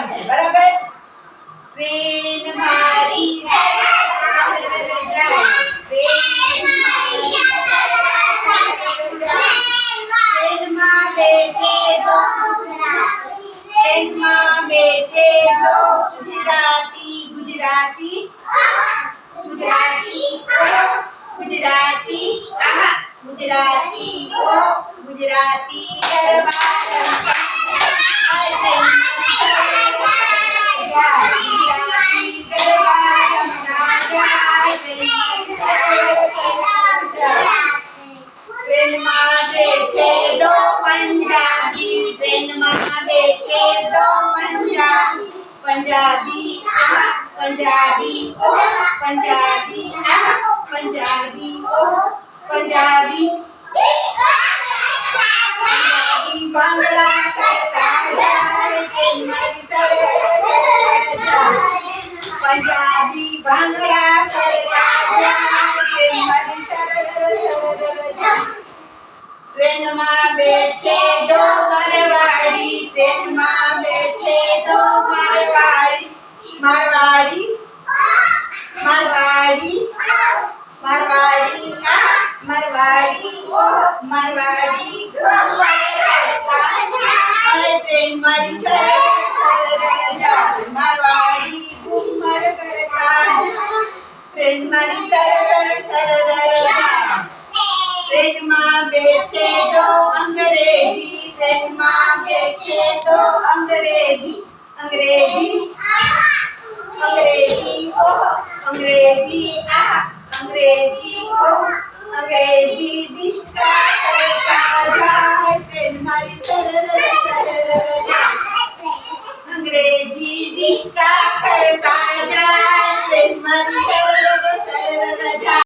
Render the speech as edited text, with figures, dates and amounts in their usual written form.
આવશે બરાબર ટ્રેન મારી ટ્રેનમાં બેઠે દો ગુજરાતી ગુજરાતી ગુજરાતી ગુજરાતી ગુજરાતી ગુજરાતી ટ્રેનમાં બેઠે દો પંજાબી ટ્રેનમાં બેઠે દો પંજાબી પંજાબી પંજાબી પંજાબી પંજાબી પંજાબી બાંગ્લા કરતા જાય પંજાબી બાંગ્લા કરતા જાય ટ્રેનમાં બેઠે દો મારવાડી ટ્રેનમાં બેઠે દો મારવાડી મારવાડી મારવાડી મારવાડી મારવાડી મારવાડી ટ્રેન મારી મારવાડી ઘુમર કરતા ટ્રેન મારી ટ્રેનમાં બેઠે દો અંગ્રેજી ટ્રેનમાં બેઠે દો અંગ્રેજી અંગ્રેજી અંગ્રેજી અંગ્રેજી અંગ્રેજી અંગ્રેજી ડિસ્કા કરતા જાય ટ્રેન મારી અંગ્રેજી ડિસ્કા